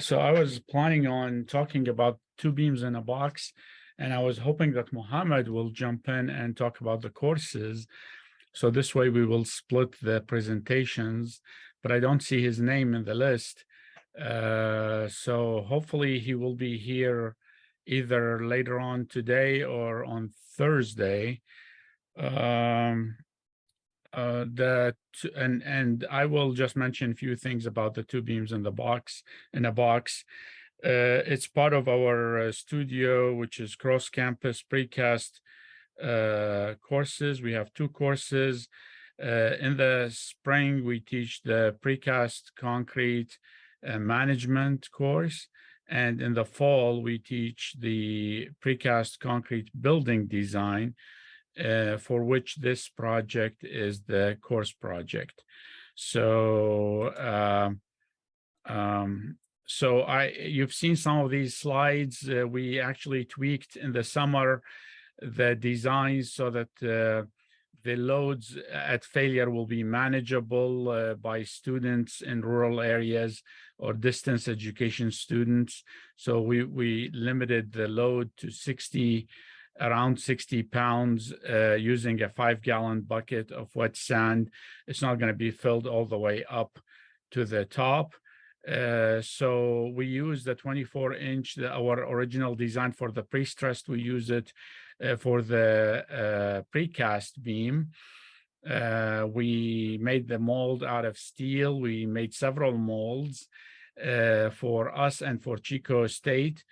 So I was planning on talking about two beams in a box, and I was hoping that Mohammed will jump in and talk about the courses. So this way we will split the presentations, but I don't see his name in the list. So hopefully he will be here either later on today or on Thursday. And I will just mention a few things about the two beams in a box. It's part of our studio, which is cross-campus precast courses. We have two courses. In the spring, we teach the precast concrete management course. And in the fall, we teach the precast concrete building design, for which this project is the course project. So, you've seen some of these slides. We actually tweaked in the summer the designs so that the loads at failure will be manageable by students in rural areas or distance education students. So we limited the load to around 60 pounds using a 5-gallon bucket of wet sand. It's not going to be filled all the way up to the top. So we use the 24-inch, our original design for the pre-stressed. We use it for the precast beam. We made the mold out of steel. We made several molds for us and for Chico State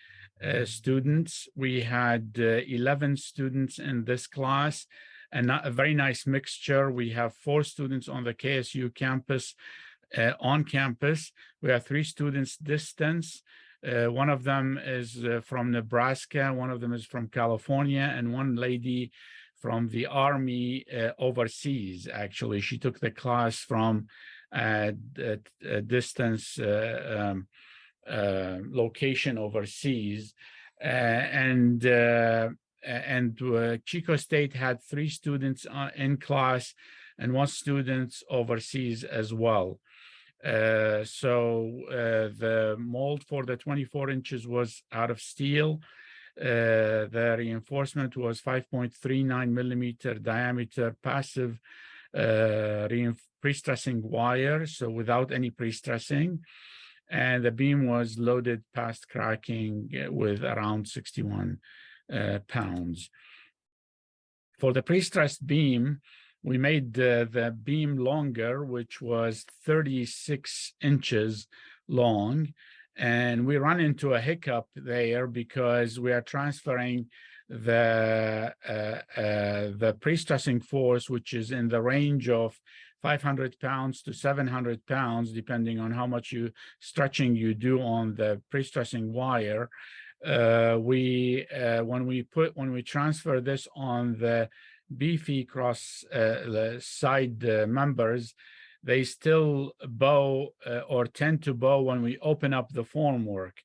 students. We had 11 students in this class, and a very nice mixture. We have 4 students on the KSU campus. On campus, we have 3 students distance. One of them is from Nebraska, one of them is from California, and one lady from the Army overseas. Actually, she took the class from a distance location overseas. And Chico State had 3 students in class and 1 student overseas as well. The mold for the 24 inches was out of steel. The reinforcement was 5.39 millimeter diameter passive pre-stressing wire, so without any pre-stressing. And the beam was loaded past cracking with around 61 pounds. For the pre-stressed beam, we made the beam longer, which was 36 inches long. And we run into a hiccup there because we are transferring the pre-stressing force, which is in the range of 500 pounds to 700 pounds, depending on how much stretching you do on the pre-stressing wire. When we transfer this on the beefy cross the side members, they still bow or tend to bow when we open up the formwork.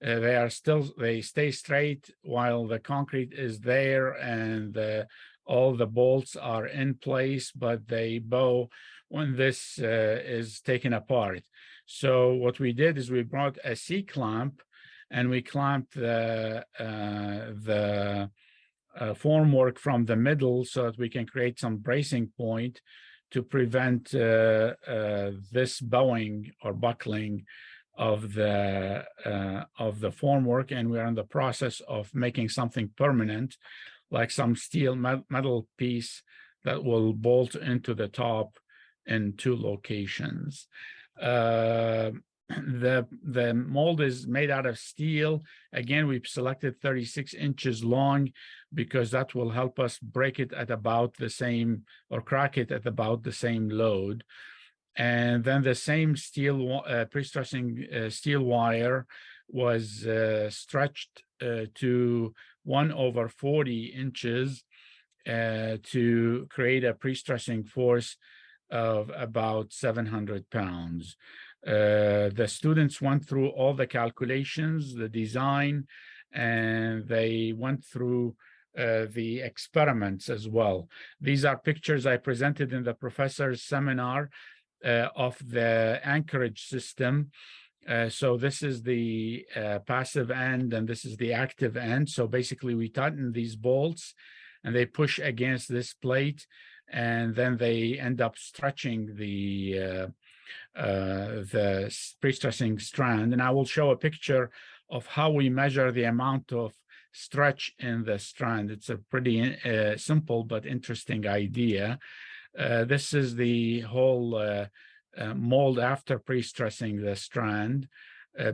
They stay straight while the concrete is there and all the bolts are in place, but they bow when this is taken apart. So what we did is we brought a C-clamp and we clamped the formwork from the middle so that we can create some bracing point to prevent this bowing or buckling of the formwork. And we're in the process of making something permanent, like some steel metal piece that will bolt into the top in 2 locations. The mold is made out of steel. Again, we've selected 36 inches long because that will help us break it at about the same, or crack it at about the same load. And then the same steel pre-stressing steel wire was stretched to 1/40 inches to create a pre-stressing force of about 700 pounds. The students went through all the calculations, the design, and they went through the experiments as well. These are pictures I presented in the professor's seminar of the anchorage system. So this is the passive end, and this is the active end. So basically, we tighten these bolts, and they push against this plate, and then they end up stretching the pre-stressing strand. And I will show a picture of how we measure the amount of stretch in the strand. It's a pretty simple but interesting idea. This is the whole mold after pre-stressing the strand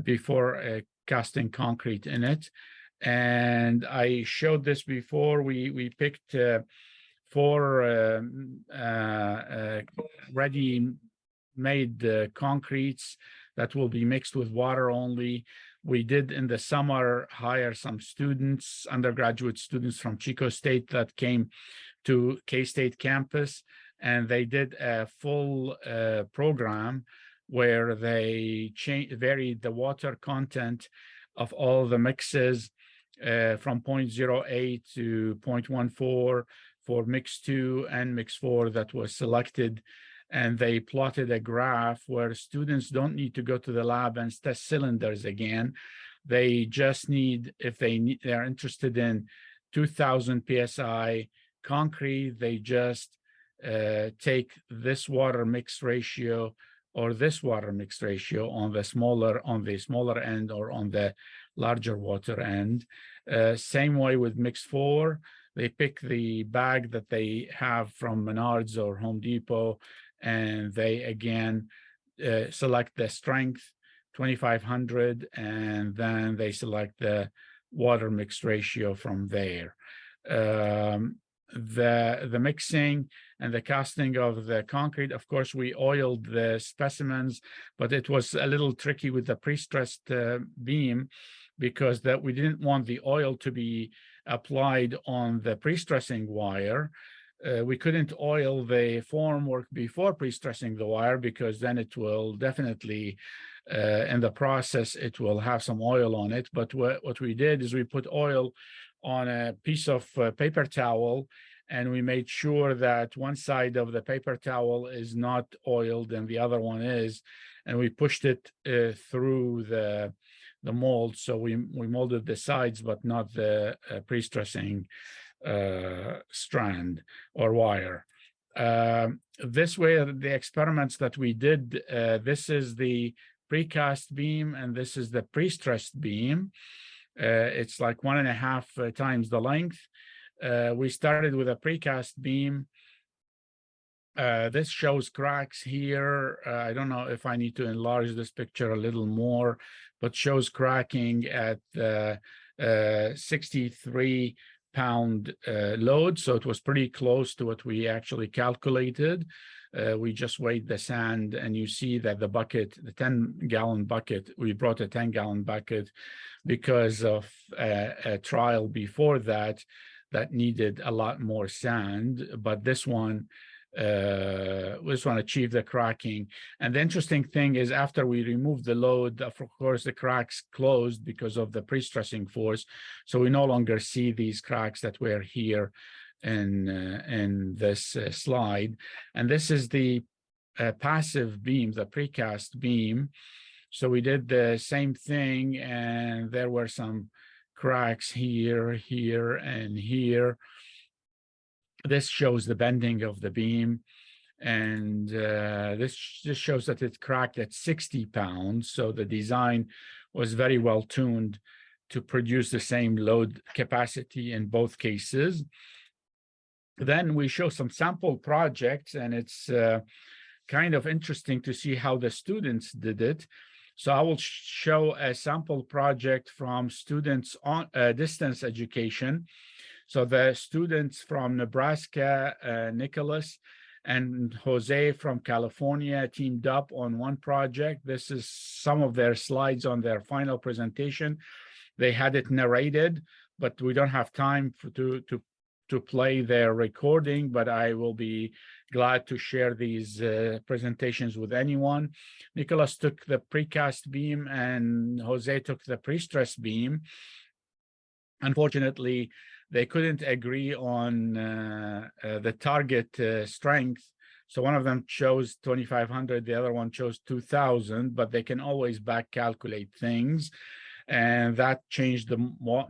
before casting concrete in it. And I showed this before. We picked 4 ready-made concretes that will be mixed with water only. We did in the summer hire some students, undergraduate students from Chico State that came to K-State campus, and they did a full program where they varied the water content of all the mixes from 0.08 to 0.14 for mix 2 and mix 4 that was selected. And they plotted a graph where students don't need to go to the lab and test cylinders again. They just need, if they're interested in 2000 PSI concrete, they just take this water mix ratio or this water mix ratio on the smaller end or on the larger water end. Same way with mix 4. They pick the bag that they have from Menards or Home Depot, and they again select the strength 2500, and then they select the water mix ratio from there. The mixing and the casting of the concrete, of course, we oiled the specimens, but it was a little tricky with the pre-stressed beam, because we didn't want the oil to be applied on the pre-stressing wire. We couldn't oil the formwork before pre-stressing the wire, because then it will definitely, in the process, it will have some oil on it. But what we did is we put oil on a piece of paper towel, and we made sure that one side of the paper towel is not oiled and the other one is, and we pushed it through the mold. So we molded the sides, but not the pre-stressing strand or wire. This way, the experiments that we did, this is the precast beam, and this is the pre-stressed beam. It's like 1.5 times the length. We started with a precast beam. This shows cracks here. I don't know if I need to enlarge this picture a little more, but shows cracking at 63-pound load. So it was pretty close to what we actually calculated. We just weighed the sand, and you see that the bucket, the 10-gallon bucket, we brought a 10-gallon bucket because of a trial before that needed a lot more sand, but this one achieved the cracking. And the interesting thing is, after we removed the load, of course, the cracks closed because of the pre-stressing force. So we no longer see these cracks that were here in this slide. And this is the passive beam, the precast beam. So we did the same thing, and there were some cracks here, here, and here. This shows the bending of the beam, and this shows that it cracked at 60 pounds. So the design was very well tuned to produce the same load capacity in both cases. Then we show some sample projects, and it's kind of interesting to see how the students did it. So I will show a sample project from students on distance education. So the students from Nebraska, Nicholas and Jose from California, teamed up on one project. This is some of their slides on their final presentation. They had it narrated, but we don't have time to play their recording, but I will be glad to share these presentations with anyone. Nicholas took the precast beam and Jose took the pre-stressed beam. Unfortunately, they couldn't agree on the target strength. So one of them chose 2,500, the other one chose 2,000, but they can always back calculate things. And that changed the water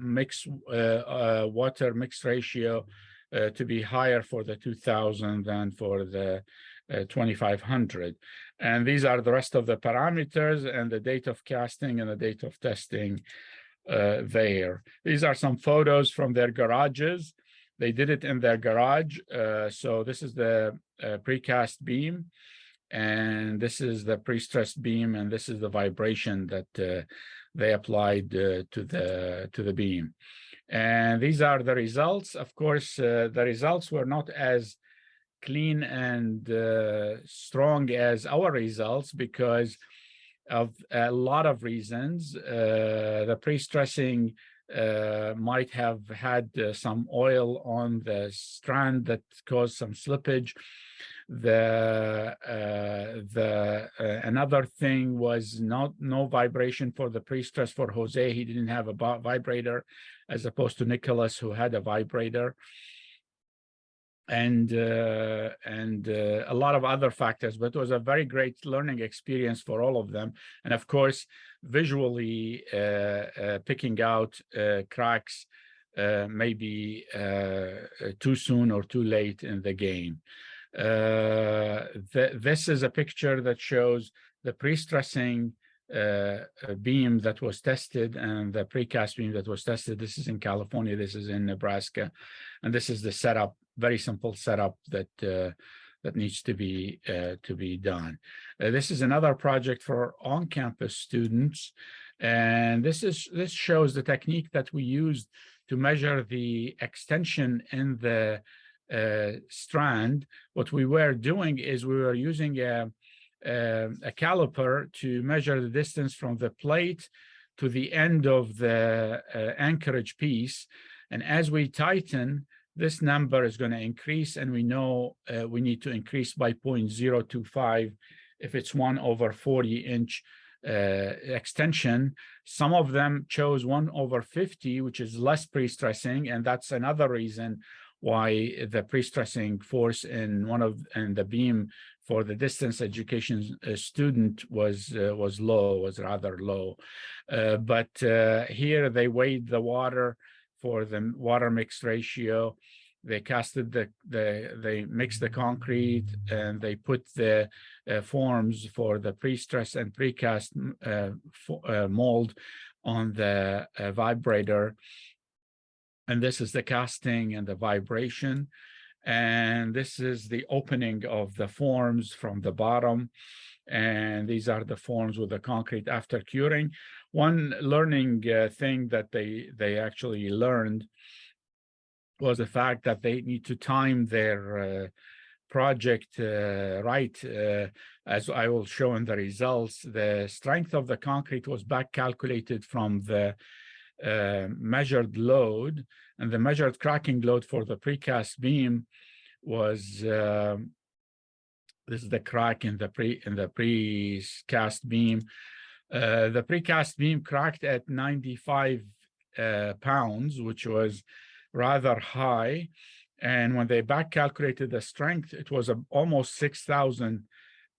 mix ratio to be higher for the 2,000 than for the 2,500. And these are the rest of the parameters and the date of casting and the date of testing there. These are some photos from their garages. They did it in their garage. So this is the precast beam, and this is the pre-stressed beam, and this is the vibration that they applied to the beam. And these are the results. Of course, the results were not as clean and strong as our results because of a lot of reasons. The pre-stressing might have had some oil on the strand that caused some slippage. Another thing was no vibration for the pre-stress for Jose. He didn't have a vibrator, as opposed to Nicholas, who had a vibrator. And a lot of other factors, but it was a very great learning experience for all of them. And of course, visually picking out cracks maybe too soon or too late in the game. This is a picture that shows the pre-stressing beam that was tested and the precast beam that was tested. This is in California, this is in Nebraska, and this is the setup. Very simple setup that that needs to be done. This is another project for on-campus students, and this shows the technique that we used to measure the extension in the strand. What we were doing is we were using a caliper to measure the distance from the plate to the end of the anchorage piece, and as we tighten, this number is going to increase, and we know we need to increase by 0.025 if it's 1/40-inch extension. Some of them chose 1/50, which is less pre-stressing, and that's another reason why the pre-stressing force in the beam for the distance education student was rather low. But here they weighed the water for the water mix ratio. They casted they mixed the concrete, and they put the forms for the pre-stress and precast mold on the vibrator. And this is the casting and the vibration. And this is the opening of the forms from the bottom. And these are the forms with the concrete after curing. One learning thing that they actually learned was the fact that they need to time their project right. As I will show in the results, the strength of the concrete was back calculated from the measured load, and the measured cracking load for the precast beam was this is the crack in the precast beam. The precast beam cracked at 95 pounds, which was rather high. And when they back calculated the strength, it was almost 6,000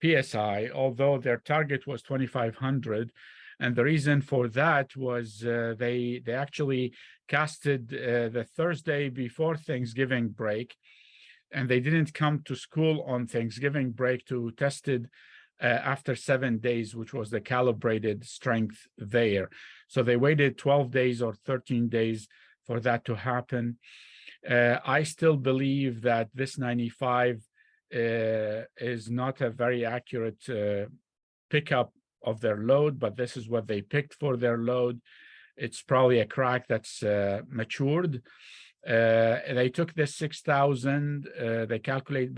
PSI, although their target was 2,500. And the reason for that was they actually casted the Thursday before Thanksgiving break, and they didn't come to school on Thanksgiving break to test it after 7 days, which was the calibrated strength there. So they waited 12 days or 13 days for that to happen. I still believe that this 95 is not a very accurate pickup of their load, but this is what they picked for their load. It's probably a crack that's matured. They took this 6,000, they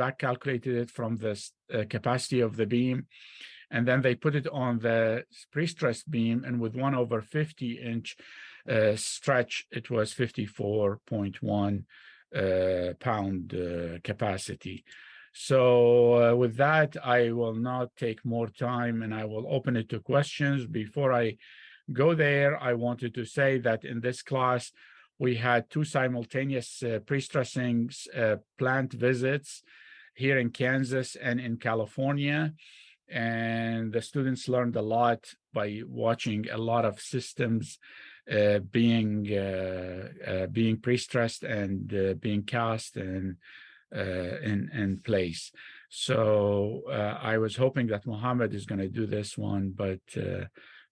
back calculated it from the capacity of the beam, and then they put it on the pre-stressed beam, and with 1/50-inch stretch, it was 54.1 pound capacity. So with that, I will not take more time, and I will open it to questions. Before I go there, I wanted to say that in this class, we had 2 simultaneous pre-stressing plant visits here in Kansas and in California. And the students learned a lot by watching a lot of systems being pre-stressed and being cast and in place. So I was hoping that Mohammed is going to do this one, but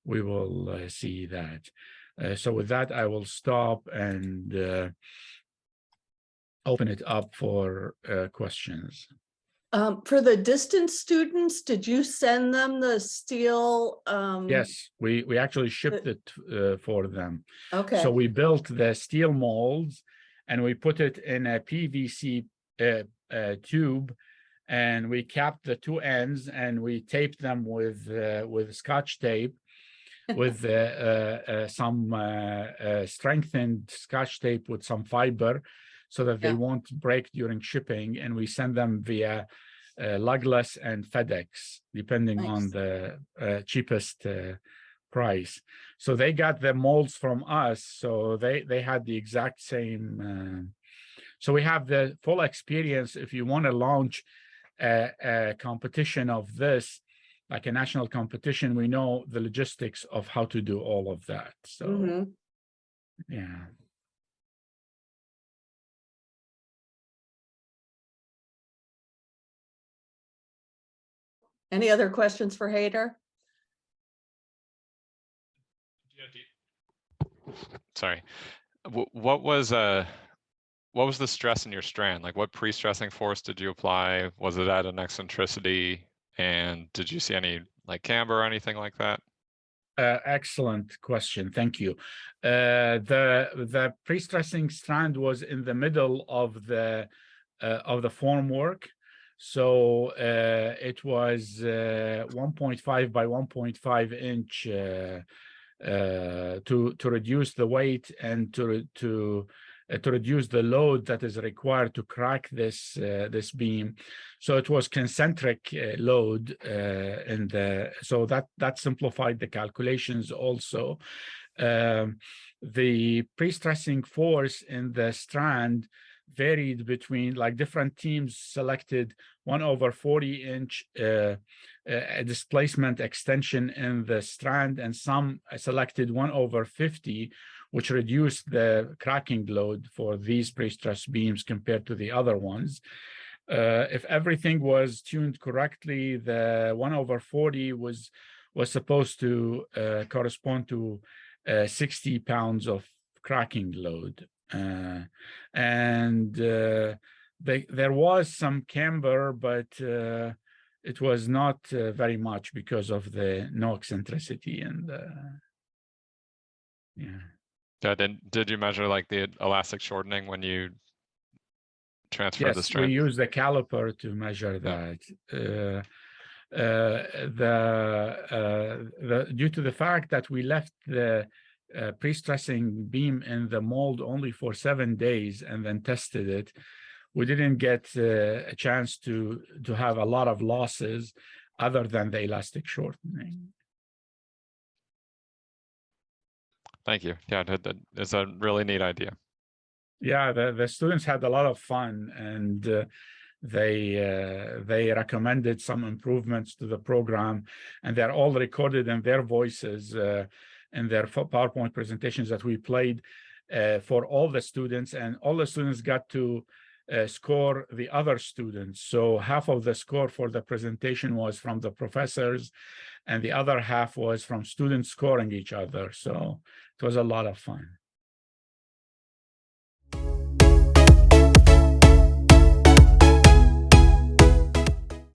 we will see that. So with that, I will stop and open it up for questions. For the distance students, did you send them the steel? Yes, we actually shipped it for them. Okay. So we built the steel molds and we put it in a PVC tube, and we capped the two ends and we taped them with Scotch tape, with some strengthened Scotch tape with some fiber, so that they won't break during shipping. And we send them via lugless and FedEx, depending on the cheapest price. So they got the molds from us. So they had the exact same. So we have the full experience. If you want to launch a competition of this, like a national competition, we know the logistics of how to do all of that. So yeah. Any other questions for Hayder? Sorry, what was the stress in your strand? Like, what pre-stressing force did you apply? Was it at an eccentricity? And did you see any like camber or anything like that? Excellent question. Thank you. The pre-stressing strand was in the middle of the formwork. So it was 1.5 by 1.5 inch to reduce the weight and to reduce the load that is required to crack this beam. So it was concentric load so that simplified the calculations also. The pre-stressing force in the strand varied between, like, different teams selected 1/40 inch displacement extension in the strand, and some selected 1/50, which reduced the cracking load for these pre-stressed beams compared to the other ones. If everything was tuned correctly, the 1/40 was supposed to correspond to 60 pounds of cracking load. There was some camber, but it was not very much because of the no eccentricity and Did you measure like the elastic shortening when you transfer the strand? Yes, we use the caliper to measure that. Due to the fact that we left the pre-stressing beam in the mold only for 7 days and then tested it, we didn't get a chance to have a lot of losses other than the elastic shortening. Thank you. Yeah, it's a really neat idea. Yeah, the students had a lot of fun, and they recommended some improvements to the program, and they're all recorded in their voices in their PowerPoint presentations that we played for all the students, and all the students got to score the other students. So half of the score for the presentation was from the professors, and the other half was from students scoring each other. So it was a lot of fun.